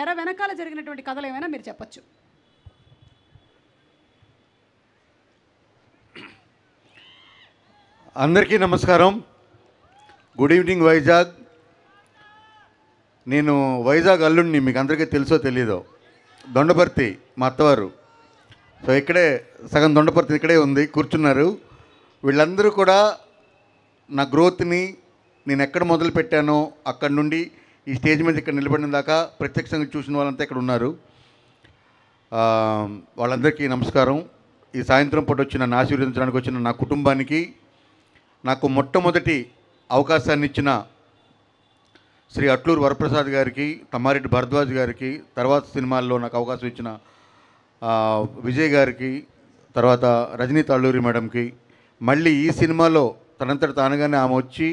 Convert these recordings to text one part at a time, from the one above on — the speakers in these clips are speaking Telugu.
తెర వెనకాల జరిగినటువంటి కథలు ఏమైనా మీరు చెప్పచ్చు. అందరికీ నమస్కారం. Good evening Vizag. నేను వైజాగ్ అల్లుడిని, మీకు అందరికీ తెలుసో తెలీదో. దొండపర్తి మా అత్తవారు. సో ఇక్కడే సగం దొండపర్తి ఇక్కడే ఉంది, కూర్చున్నారు. వీళ్ళందరూ కూడా నా గ్రోత్ని నేను ఎక్కడ మొదలు పెట్టానో అక్కడి నుండి ఈ స్టేజ్ మీద ఇక్కడ నిలబడిన దాకా ప్రత్యక్షంగా చూసిన వాళ్ళంతా ఇక్కడ ఉన్నారు. వాళ్ళందరికీ నమస్కారం. ఈ సాయంత్రం పూట వచ్చి నన్ను ఆశీర్వదించడానికి వచ్చిన నా కుటుంబానికి, నాకు మొట్టమొదటి అవకాశాన్ని ఇచ్చిన శ్రీ అట్లూరు వరప్రసాద్ గారికి, తమ్మారెడ్డి భరద్వాజ్ గారికి, తర్వాత సినిమాల్లో నాకు అవకాశం ఇచ్చిన విజయ్ గారికి, తర్వాత రజనీ తల్లూరి మేడంకి, మళ్ళీ ఈ సినిమాలో తనంతట తానుగానే ఆమె వచ్చి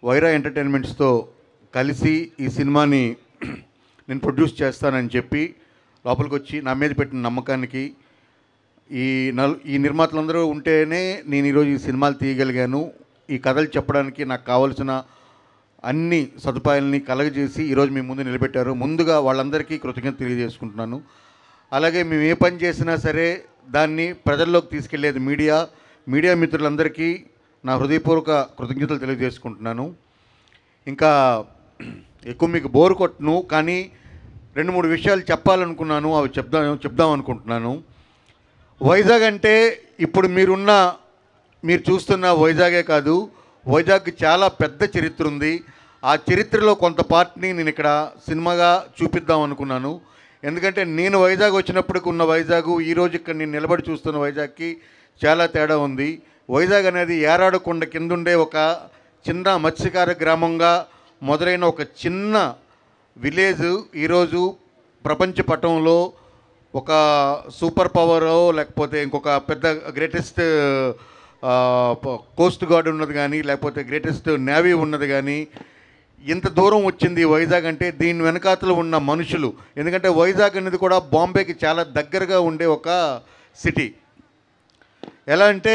వైరా ఎంటర్టైన్మెంట్స్తో కలిసి ఈ సినిమాని నేను ప్రొడ్యూస్ చేస్తానని చెప్పి లోపలికి వచ్చి నా మీద పెట్టిన నమ్మకానికి, ఈ నిర్మాతలందరూ ఉంటేనే నేను ఈరోజు ఈ సినిమాలు తీయగలిగాను. ఈ కథలు చెప్పడానికి నాకు కావలసిన అన్ని సదుపాయాలని కలగజేసి ఈరోజు మీ ముందు నిలబెట్టారు. ముందుగా వాళ్ళందరికీ కృతజ్ఞత తెలియజేసుకుంటున్నాను. అలాగే మేము ఏ పని చేసినా సరే దాన్ని ప్రజల్లోకి తీసుకెళ్లేది మీడియా మిత్రులందరికీ నా హృదయపూర్వక కృతజ్ఞతలు తెలియజేసుకుంటున్నాను. ఇంకా ఎక్కువ మీకు బోరు కొట్టను, కానీ 2-3 విషయాలు చెప్పాలనుకున్నాను. అవి చెప్దాం అనుకుంటున్నాను. వైజాగ్ అంటే ఇప్పుడు మీరు చూస్తున్న వైజాగే కాదు, వైజాగ్కి చాలా పెద్ద చరిత్ర ఉంది. ఆ చరిత్రలో కొంత పార్ట్ని నేను ఇక్కడ సినిమాగా చూపిద్దాం అనుకున్నాను. ఎందుకంటే నేను వైజాగ్ వచ్చినప్పటికి ఉన్న వైజాగ్, ఈరోజు ఇక్కడ నేను నిలబడి చూస్తున్న వైజాగ్కి చాలా తేడా ఉంది. వైజాగ్ అనేది ఏరాడకొండ కిందుండే ఒక చిన్న మత్స్యకార గ్రామంగా మొదలైన ఒక చిన్న విలేజ్ ఈరోజు ప్రపంచ పటంలో ఒక సూపర్ పవరో లేకపోతే ఇంకొక పెద్ద గ్రేటెస్ట్ కోస్ట్ గార్డ్ ఉన్నది కానీ, లేకపోతే గ్రేటెస్ట్ నేవీ ఉన్నది కానీ, ఇంత దూరం వచ్చింది వైజాగ్ అంటే దీని వెనకాతలు ఉన్న మనుషులు. ఎందుకంటే వైజాగ్ అనేది కూడా బాంబేకి చాలా దగ్గరగా ఉండే ఒక సిటీ. ఎలా అంటే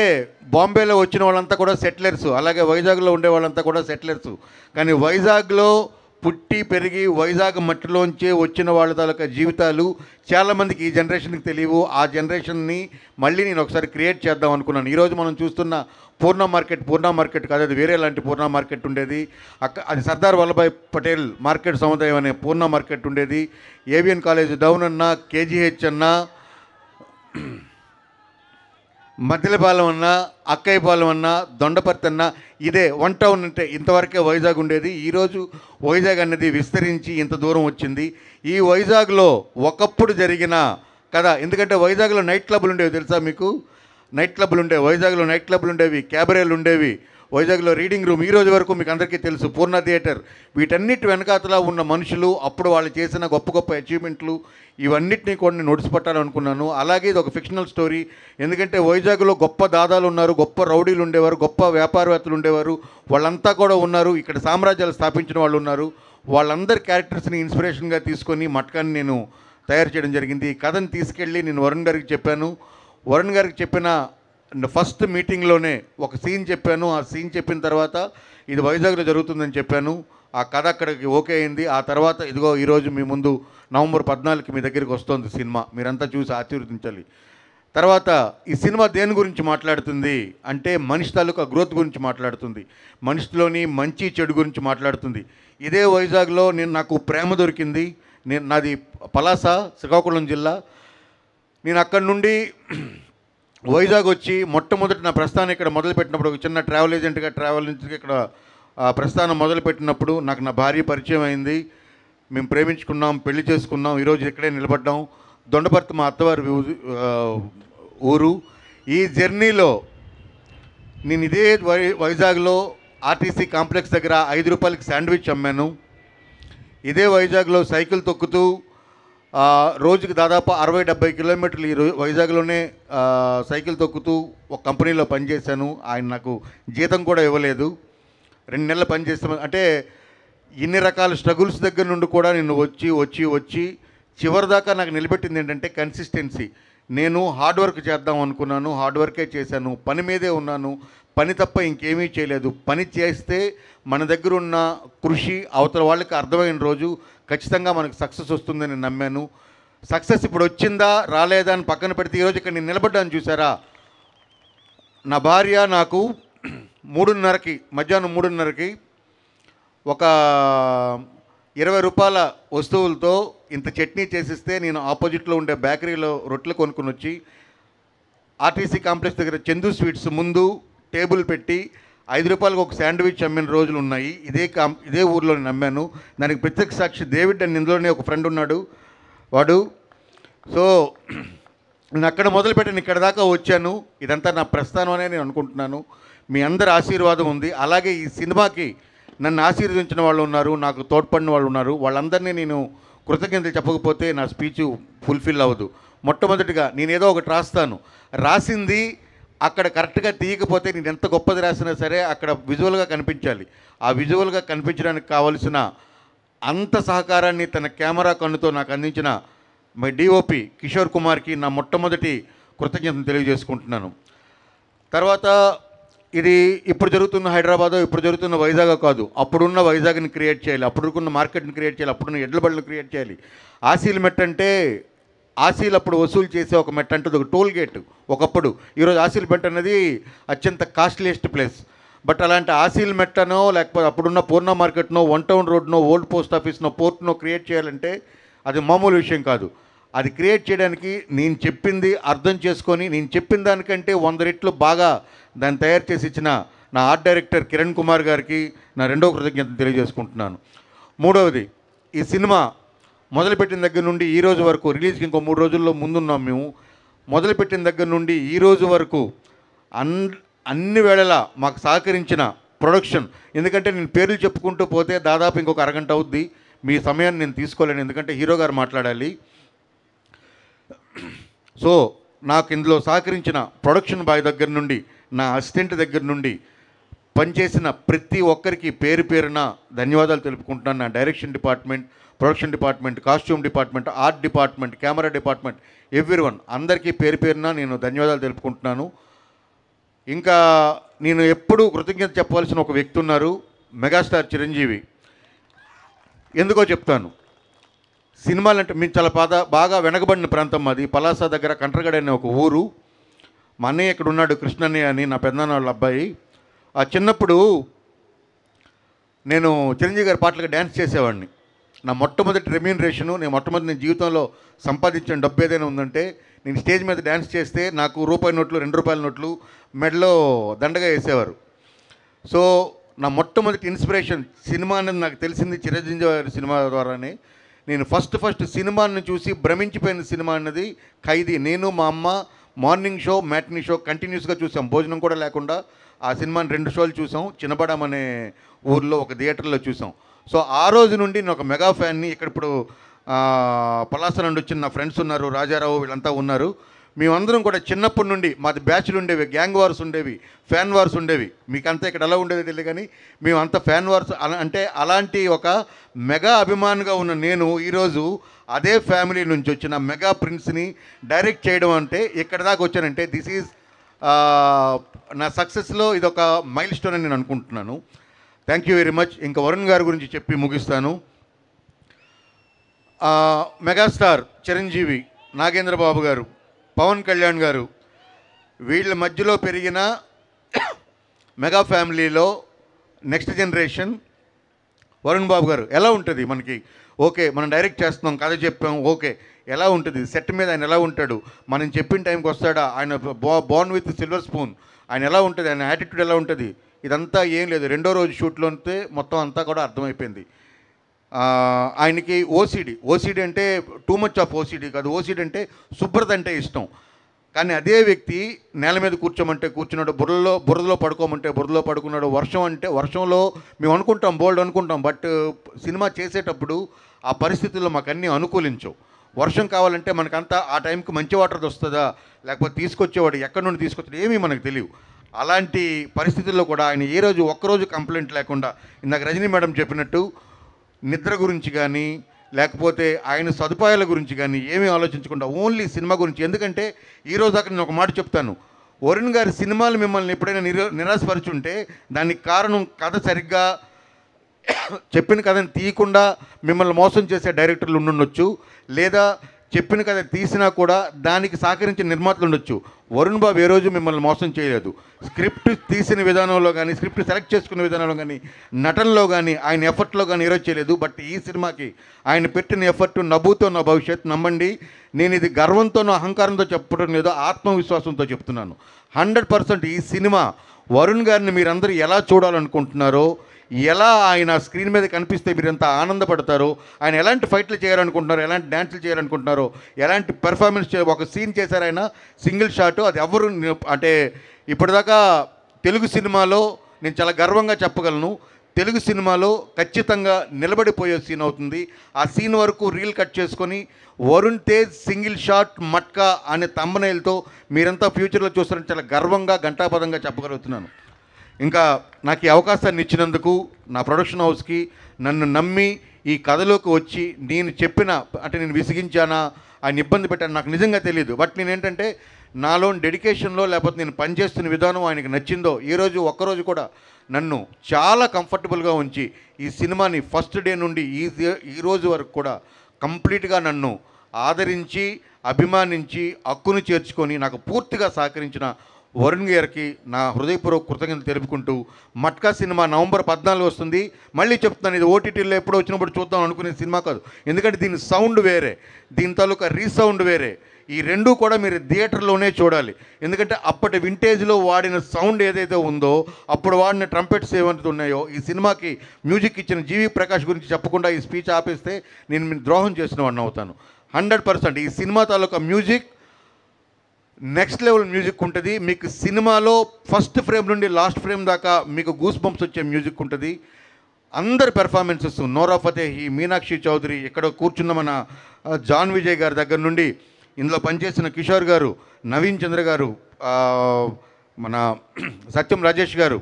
బాంబేలో వచ్చిన వాళ్ళంతా కూడా సెటిలర్స్, అలాగే వైజాగ్లో ఉండే వాళ్ళంతా కూడా సెటిలర్స్. కానీ వైజాగ్లో పుట్టి పెరిగి వైజాగ్ మట్టిలోంచే వచ్చిన వాళ్ళ తాలూకా జీవితాలు చాలామందికి ఈ జనరేషన్కి తెలియవు. ఆ జనరేషన్ని మళ్ళీ నేను ఒకసారి క్రియేట్ చేద్దాం అనుకున్నాను. ఈరోజు మనం చూస్తున్న పూర్ణ మార్కెట్ కాదు, అది వేరే లాంటి పూర్ణ మార్కెట్ ఉండేది. అది సర్దార్ వల్లభాయ్ పటేల్ మార్కెట్ సముదాయం అనే పూర్ణ మార్కెట్ ఉండేది. ఏవిఎన్ కాలేజ్ డౌన్ అన్నా, కేజీహెచ్ అన్నా, మద్దెలపాలెం అన్నా, అక్కయ్యపాలెం అన్నా, దొండపర్తి అన్నా, ఇదే 1 టౌన్ అంటే ఇంతవరకే వైజాగ్ ఉండేది. ఈరోజు వైజాగ్ అనేది విస్తరించి ఇంత దూరం వచ్చింది. ఈ వైజాగ్లో ఒకప్పుడు జరిగిన కథ, ఎందుకంటే వైజాగ్లో నైట్ క్లబ్లు ఉండేవి, తెలుసా మీకు? వైజాగ్లో నైట్ క్లబ్లు ఉండేవి, క్యాబరేలు ఉండేవి, వైజాగ్లో రీడింగ్ రూమ్, ఈ రోజు వరకు మీకు అందరికీ తెలుసు, పూర్ణ థియేటర్. వీటన్నిటి వెనకాతలా ఉన్న మనుషులు, అప్పుడు వాళ్ళు చేసిన గొప్ప అచీవ్మెంట్లు, ఇవన్నిటినీ కూడా నేను నొడిసిపట్టాలనుకున్నాను. అలాగే ఇది ఒక ఫిక్షనల్ స్టోరీ. ఎందుకంటే వైజాగ్లో గొప్ప దాదాలు ఉన్నారు, గొప్ప రౌడీలు ఉండేవారు, గొప్ప వ్యాపారవేత్తలు ఉండేవారు, వాళ్ళంతా కూడా ఉన్నారు. ఇక్కడ సామ్రాజ్యాలు స్థాపించిన వాళ్ళు ఉన్నారు. వాళ్ళందరి క్యారెక్టర్స్ని ఇన్స్పిరేషన్గా తీసుకొని మట్కాన్ని నేను తయారు చేయడం జరిగింది. ఈ కథను తీసుకెళ్ళి నేను వరుణ్ గారికి చెప్పాను. వరుణ్ గారికి చెప్పిన ఫస్ట్ మీటింగ్లోనే ఒక సీన్ చెప్పాను. ఆ సీన్ చెప్పిన తర్వాత ఇది వైజాగ్లో జరుగుతుందని చెప్పాను. ఆ కథ అక్కడికి ఓకే అయింది. ఆ తర్వాత ఇదిగో ఈరోజు మీ ముందు నవంబర్ 14కి మీ దగ్గరికి వస్తుంది సినిమా. మీరంతా చూసి ఆశీర్వదించాలి. తర్వాత ఈ సినిమా దేని గురించి మాట్లాడుతుంది అంటే మనిషి తాలూకా గ్రోత్ గురించి మాట్లాడుతుంది, మనిషిలోని మంచి చెడు గురించి మాట్లాడుతుంది. ఇదే వైజాగ్లో నాకు ప్రేమ దొరికింది. నాది పలాస, శ్రీకాకుళం జిల్లా. నేను అక్కడి నుండి వైజాగ్ వచ్చి మొట్టమొదటి నా ప్రస్థానం ఇక్కడ మొదలుపెట్టినప్పుడు, ఒక చిన్న ట్రావెల్ ఏజెంట్గా ఇక్కడ ప్రస్థానం మొదలుపెట్టినప్పుడు నాకు నా భార్య పరిచయం అయింది. మేము ప్రేమించుకున్నాం, పెళ్లి చేసుకున్నాం, ఈరోజు ఇక్కడే నిలబడ్డాం. దొండపర్తి మా అత్తవారి ఊరు. ఈ జర్నీలో నేను ఇదే వైజాగ్లో ఆర్టీసీ కాంప్లెక్స్ దగ్గర 5 రూపాయలకి శాండ్విచ్ అమ్మాను. ఇదే వైజాగ్లో సైకిల్ తొక్కుతూ రోజుకి దాదాపు 60-70 కిలోమీటర్లు ఈ వైజాగ్లోనే సైకిల్ తొక్కుతూ ఒక కంపెనీలో పనిచేశాను. ఆయన నాకు జీతం కూడా ఇవ్వలేదు. 2 నెలలు పనిచేస్తాను. అంటే ఇన్ని రకాల స్ట్రగుల్స్ దగ్గర నుండి కూడా నేను వచ్చి చివరిదాకా నాకు నిలబెట్టింది ఏంటంటే కన్సిస్టెన్సీ. నేను హార్డ్ వర్క్ చేద్దాం అనుకున్నాను, హార్డ్ వర్కే చేశాను, పని మీదే ఉన్నాను, పని తప్ప ఇంకేమీ చేయలేదు. పని చేస్తే మన దగ్గర ఉన్న కృషి అవతల వాళ్ళకి అర్థమైన రోజు ఖచ్చితంగా మనకు సక్సెస్ వస్తుందని నేను నమ్మాను. సక్సెస్ ఇప్పుడు వచ్చిందా రాలేదా అని పక్కన పెడితే ఈరోజు ఇక్కడ నేను నిలబడ్డాను చూసారా. నా భార్య నాకు 3:30కి మధ్యాహ్నం 3:30కి ఒక 20 రూపాయల వస్తువులతో ఇంత చట్నీ చేసిస్తే నేను ఆపోజిట్లో ఉండే బేకరీలో రొట్టెలు కొనుక్కొని వచ్చి ఆర్టీసీ కాంప్లెక్స్ దగ్గర చందు స్వీట్స్ ముందు టేబుల్ పెట్టి 5 రూపాయలకు ఒక శాండ్విచ్ అమ్మిన రోజులు ఉన్నాయి. ఇదే ఊర్లో నేను అమ్మాను. దానికి ప్రత్యక్ష సాక్షి డేవిడ్ అని ఇందులోనే ఒక ఫ్రెండ్ ఉన్నాడు వాడు. సో నేను అక్కడ మొదలుపెట్టాను, ఇక్కడ దాకా వచ్చాను. ఇదంతా నా ప్రస్థానం అనే నేను అనుకుంటున్నాను. మీ అందరి ఆశీర్వాదం ఉంది. అలాగే ఈ సినిమాకి నన్ను ఆశీర్వదించిన వాళ్ళు ఉన్నారు, నాకు తోడ్పడిన వాళ్ళు ఉన్నారు. వాళ్ళందరినీ నేను కృతజ్ఞతలు చెప్పకపోతే నా స్పీచ్ ఫుల్ఫిల్ అవ్వదు. మొట్టమొదటిగా నేను ఏదో ఒకటి రాస్తాను, రాసింది అక్కడ కరెక్ట్గా తీయకపోతే నేను ఎంత గొప్పది రాసినా సరే అక్కడ విజువల్గా కనిపించాలి. ఆ విజువల్గా కనిపించడానికి కావలసిన అంత సహకారాన్ని తన కెమెరా కన్నుతో నాకు అందించిన మై డిఓపి కిషోర్ కుమార్కి నా మొట్టమొదటి కృతజ్ఞతను తెలియజేసుకుంటున్నాను. తర్వాత ఇది ఇప్పుడు జరుగుతున్న హైదరాబాదు, ఇప్పుడు జరుగుతున్న వైజాగ్ కాదు, అప్పుడున్న వైజాగ్ని క్రియేట్ చేయాలి, అప్పుడున్న మార్కెట్ని క్రియేట్ చేయాలి, అప్పుడున్న ఎడ్ల బళ్ళని క్రియేట్ చేయాలి. ఆశీల్ మెట్ అంటే ఆశీల్ అప్పుడు వసూలు చేసే ఒక మెట్ అంటే ఒక టోల్ గేట్ ఒకప్పుడు. ఈరోజు ఆశీల్ మెట్ అనేది అత్యంత కాస్ట్లీయెస్ట్ ప్లేస్. బట్ అలాంటి ఆశీల్ మెట్టనో లేకపోతే అప్పుడున్న పూర్ణ మార్కెట్నో, వన్ టౌన్ రోడ్నో, ఓల్డ్ పోస్ట్ ఆఫీస్నో, పోర్ట్నో క్రియేట్ చేయాలంటే అది మామూలు విషయం కాదు. అది క్రియేట్ చేయడానికి నేను చెప్పింది అర్థం చేసుకొని నేను చెప్పిన దానికంటే 100 రెట్లు బాగా దాన్ని తయారు చేసి ఇచ్చిన నా ఆర్ట్ డైరెక్టర్ కిరణ్ కుమార్ గారికి నా రెండో కృతజ్ఞతను తెలియజేసుకుంటున్నాను. మూడవది, ఈ సినిమా మొదలుపెట్టిన దగ్గర నుండి ఈ రోజు వరకు, రిలీజ్కి ఇంకో 3 రోజుల్లో ముందున్నాం మేము. మొదలుపెట్టిన దగ్గర నుండి ఈ రోజు వరకు అన్ని వేళలా మాకు సహకరించిన ప్రొడక్షన్, ఎందుకంటే నేను పేర్లు చెప్పుకుంటూ పోతే దాదాపు ఇంకొక అరగంట అవుద్ది. మీ సమయాన్ని నేను తీసుకోలేను, ఎందుకంటే హీరో గారు మాట్లాడాలి. సో నాకు ఇందులో సహకరించిన ప్రొడక్షన్ బాయ్ దగ్గర నుండి, నా అసిస్టెంట్ దగ్గర నుండి పనిచేసిన ప్రతి ఒక్కరికి పేరు పేరున ధన్యవాదాలు తెలుపుకుంటున్నాను. నా direction department, production department, costume department, art department, camera department, everyone అందరికీ పేరు పేరున నేను ధన్యవాదాలు తెలుపుకుంటున్నాను. ఇంకా నేను ఎప్పుడూ కృతజ్ఞత చెప్పవలసిన ఒక వ్యక్తి ఉన్నారు, మెగాస్టార్ చిరంజీవి. ఎందుకో చెప్తాను. సినిమాలంటే మేము చాలా బాగా వెనకబడిన ప్రాంతం మాది. పలాస దగ్గర కంట్రగడ అనే ఒక ఊరు. మా అన్నయ్య ఇక్కడ ఉన్నాడు, కృష్ణన్నయ్య అని, నా పెద్దనాన్న వాళ్ళ అబ్బాయి. ఆ చిన్నప్పుడు నేను చిరంజీవి గారి పాటలకు డ్యాన్స్ చేసేవాడిని. నా మొట్టమొదటి రెమ్యూనరేషను, నేను జీవితంలో సంపాదించిన డబ్బు ఏదైనా ఉందంటే నేను స్టేజ్ మీద డ్యాన్స్ చేస్తే నాకు రూపాయి నోట్లు, 2 రూపాయల నోట్లు మెడలో దండగా వేసేవారు. సో నా మొట్టమొదటి ఇన్స్పిరేషన్ సినిమా అనేది నాకు తెలిసింది చిరంజీవి గారి సినిమా ద్వారానే. నేను ఫస్ట్ సినిమాని చూసి భ్రమించిపోయిన సినిమా అన్నది ఖైదీ. నేను మా అమ్మ మార్నింగ్ షో, మ్యాట్నీ షో కంటిన్యూస్గా చూసాం, భోజనం కూడా లేకుండా. ఆ సినిమాని 2 షోలు చూసాం, చిన్నబడం అనే ఊర్లో ఒక థియేటర్లో చూసాం. సో ఆ రోజు నుండి నేను ఒక మెగా ఫ్యాన్ని. ఇక్కడ ఇప్పుడు పలాస నుండి వచ్చిన నా ఫ్రెండ్స్ ఉన్నారు, రాజారావు, వీళ్ళంతా ఉన్నారు. మేమందరం కూడా చిన్నప్పటి నుండి మాది బ్యాచ్లు ఉండేవి, గ్యాంగ్ వార్స్ ఉండేవి, ఫ్యాన్ వార్స్ ఉండేవి. మీకంతా ఇక్కడ ఎలా ఉండేది తెలియదు, కానీ మేమంతా ఫ్యాన్ వార్స్ అంటే అలాంటి ఒక మెగా అభిమానిగా ఉన్న నేను ఈరోజు అదే ఫ్యామిలీ నుంచి వచ్చిన మెగా ప్రిన్స్ని డైరెక్ట్ చేయడం అంటే ఎక్కడ దాకా వచ్చానంటే దిస్ ఈజ్ నా సక్సెస్లో ఇదొక మైల్ స్టోన్ అని నేను అనుకుంటున్నాను. Thank you very much. ఇంకా వరుణ్ గారి గురించి చెప్పి ముగిస్తాను. మెగాస్టార్ చిరంజీవి, నాగేంద్ర బాబు గారు, పవన్ కళ్యాణ్ గారు, వీళ్ళ మధ్యలో పెరిగిన మెగా ఫ్యామిలీలో నెక్స్ట్ జనరేషన్ వరుణ్ బాబు గారు. ఎలా ఉంటుంది మనకి? ఓకే, మనం డైరెక్ట్ చేస్తున్నాం, కథ చెప్పాం, ఓకే, ఎలా ఉంటుంది సెట్ మీద ఆయన ఎలా ఉంటాడు, మనం చెప్పిన టైంకి వస్తాడా, ఆయన బోర్న్ విత్ సిల్వర్ స్పూన్, ఆయన ఎలా ఉంటుంది, ఆయన యాటిట్యూడ్ ఎలా ఉంటుంది, ఇదంతా ఏం లేదు. 2వ రోజు షూట్లోనే మొత్తం అంతా కూడా అర్థమైపోయింది. ఆయనకి ఓసిడి అంటే టూ మచ్ ఆఫ్ ఓసిడి కాదు, ఓసిడి అంటే శుభ్రత అంటే ఇష్టం. కానీ అదే వ్యక్తి నేల మీద కూర్చోమంటే కూర్చున్నాడు, బురదలో పడుకోమంటే బురదలో పడుకున్నాడు. వర్షం అంటే వర్షంలో మేము అనుకుంటాం, బోల్డ్ అనుకుంటాం, బట్ సినిమా చేసేటప్పుడు ఆ పరిస్థితుల్లో మాకు అన్నీ అనుకూలించవు. వర్షం కావాలంటే మనకంతా ఆ టైంకి మంచి వాటర్ వస్తుందా, లేకపోతే తీసుకొచ్చేవాడు ఎక్కడి నుండి తీసుకొచ్చాడు ఏమీ మనకు తెలియవు. అలాంటి పరిస్థితుల్లో కూడా ఆయన ఏ రోజు ఒక్కరోజు కంప్లైంట్ లేకుండా, ఇందాక రజనీ మేడం చెప్పినట్టు నిద్ర గురించి కానీ లేకపోతే ఆయన సదుపాయాల గురించి కానీ ఏమీ ఆలోచించకుండా ఓన్లీ సినిమా గురించి. ఎందుకంటే ఈరోజు దాకా నేను ఒక మాట చెప్తాను, వరుణ్ గారి సినిమాలు మిమ్మల్ని ఎప్పుడైనా నిరాశపరుచుంటే దానికి కారణం కథ సరిగ్గా చెప్పిన కథని తీయకుండా మిమ్మల్ని మోసం చేసే డైరెక్టర్లు ఉండుండొచ్చు, లేదా చెప్పిన కథ తీసినా కూడా దానికి సహకరించిన నిర్మాతలు ఉండొచ్చు. వరుణ్ బాబు ఏ రోజు మిమ్మల్ని మోసం చేయలేదు. స్క్రిప్ట్ తీసిన విధానంలో కానీ, స్క్రిప్ట్ సెలెక్ట్ చేసుకునే విధానంలో కానీ, నటనలో కానీ, ఆయన ఎఫర్ట్లో కానీ ఈరోజు చేయలేదు. బట్ ఈ సినిమాకి ఆయన పెట్టిన ఎఫర్ట్ నవ్వుతో నా భవిష్యత్. నమ్మండి, నేను ఇది గర్వంతోనో అహంకారంతో చెప్పడం లేదో ఆత్మవిశ్వాసంతో చెప్తున్నాను. 100% ఈ సినిమా వరుణ్ గారిని మీరందరూ ఎలా చూడాలనుకుంటున్నారో, ఎలా ఆయన స్క్రీన్ మీద కనిపిస్తే మీరు ఎంత ఆనందపడతారో, ఆయన ఎలాంటి ఫైట్లు చేయాలనుకుంటున్నారో, ఎలాంటి డ్యాన్సులు చేయాలనుకుంటున్నారో, ఎలాంటి పెర్ఫార్మెన్స్ ఒక సీన్ చేశారు ఆయన సింగిల్ షాట్. అది ఎవరు అంటే ఇప్పటిదాకా తెలుగు సినిమాలో నేను చాలా గర్వంగా చెప్పగలను, తెలుగు సినిమాలో ఖచ్చితంగా నిలబడిపోయే సీన్ అవుతుంది. ఆ సీన్ వరకు రీల్ కట్ చేసుకొని వరుణ్ తేజ్ సింగిల్ షాట్ మట్కా అనే థంబ్నెయిల్తో మీరంతా ఫ్యూచర్లో చూస్తారని చాలా గర్వంగా ఘంటాపదంగా చెప్పగలుగుతున్నాను. ఇంకా నాకు ఈ అవకాశాన్ని ఇచ్చినందుకు నా ప్రొడక్షన్ హౌస్కి, నన్ను నమ్మి ఈ కథలోకి వచ్చి నేను చెప్పిన అంటే నేను విసిగించానా, ఆయన ఇబ్బంది పెట్టాను నాకు నిజంగా తెలియదు. బట్ నేను ఏంటంటే నాలో డెడికేషన్లో లేకపోతే నేను పనిచేస్తున్న విధానం ఆయనకి నచ్చిందో ఈరోజు ఒక్కరోజు కూడా నన్ను చాలా కంఫర్టబుల్గా ఉంచి ఈ సినిమాని ఫస్ట్ డే నుండి ఈ రోజు వరకు కూడా కంప్లీట్గా నన్ను ఆదరించి, అభిమానించి, హక్కును చేర్చుకొని నాకు పూర్తిగా సహకరించిన వరుణ్ గారికి నా హృదయపూర్వక కృతజ్ఞతలు తెలుపుకుంటూ, మట్కా సినిమా నవంబర్ 14 వస్తుంది. మళ్ళీ చెప్తున్నాను, ఇది ఓటీటీలో ఎప్పుడో వచ్చినప్పుడు చూద్దాం అనుకునే సినిమా కాదు. ఎందుకంటే దీని సౌండ్ వేరే, దీని తాలూకా రీసౌండ్ వేరే. ఈ రెండూ కూడా మీరు థియేటర్లోనే చూడాలి. ఎందుకంటే అప్పటి వింటేజ్లో వాడిన సౌండ్ ఏదైతే ఉందో, అప్పుడు వాడిన ట్రంపెట్స్ ఏమైతే ఉన్నాయో, ఈ సినిమాకి మ్యూజిక్ ఇచ్చిన జీవి ప్రకాష్ గురించి చెప్పకుండా ఈ స్పీచ్ ఆపేస్తే నేను మీకు ద్రోహం చేసిన వాడిని అవుతాను. 100% ఈ సినిమా తాలూకా మ్యూజిక్ నెక్స్ట్ లెవెల్ మ్యూజిక్ ఉంటుంది. మీకు సినిమాలో ఫస్ట్ ఫ్రేమ్ నుండి లాస్ట్ ఫ్రేమ్ దాకా మీకు గూస్ బంప్స్ వచ్చే మ్యూజిక్ ఉంటుంది. అందరి పెర్ఫార్మెన్సెస్, నోరా ఫతేహి, మీనాక్షి చౌదరి, ఇక్కడ కూర్చున్న మన జాన్ విజయ్ గారి దగ్గర నుండి ఇందులో పనిచేసిన కిషోర్ గారు, నవీన్ చంద్ర గారు, మన సత్యం రాజేష్ గారు.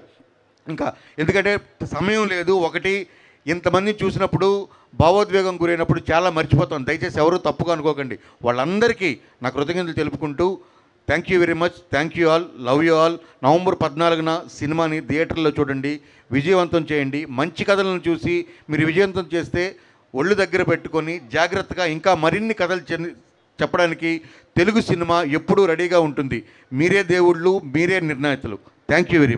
ఇంకా ఎందుకంటే సమయం లేదు, ఒకటి ఇంతమందిని చూసినప్పుడు భావోద్వేగం గురైనప్పుడు చాలా మర్చిపోతాం. దయచేసి ఎవరు తప్పుగా అనుకోకండి. వాళ్ళందరికీ నా కృతజ్ఞతలు తెలుపుకుంటూ thank you very much, thank you all, love you all. November 14న సినిమాని థియేటర్లో చూడండి, విజయవంతం చేయండి. మంచి కథలను చూసి మీరు విజయవంతం చేస్తే ఒళ్ళు దగ్గర పెట్టుకొని జాగ్రత్తగా ఇంకా మరిన్ని కథలు చెప్పడానికి తెలుగు సినిమా ఎప్పుడూ రెడీగా ఉంటుంది. మీరే దేవుళ్ళు, మీరే నిర్ణాయకులు. Thank you very much.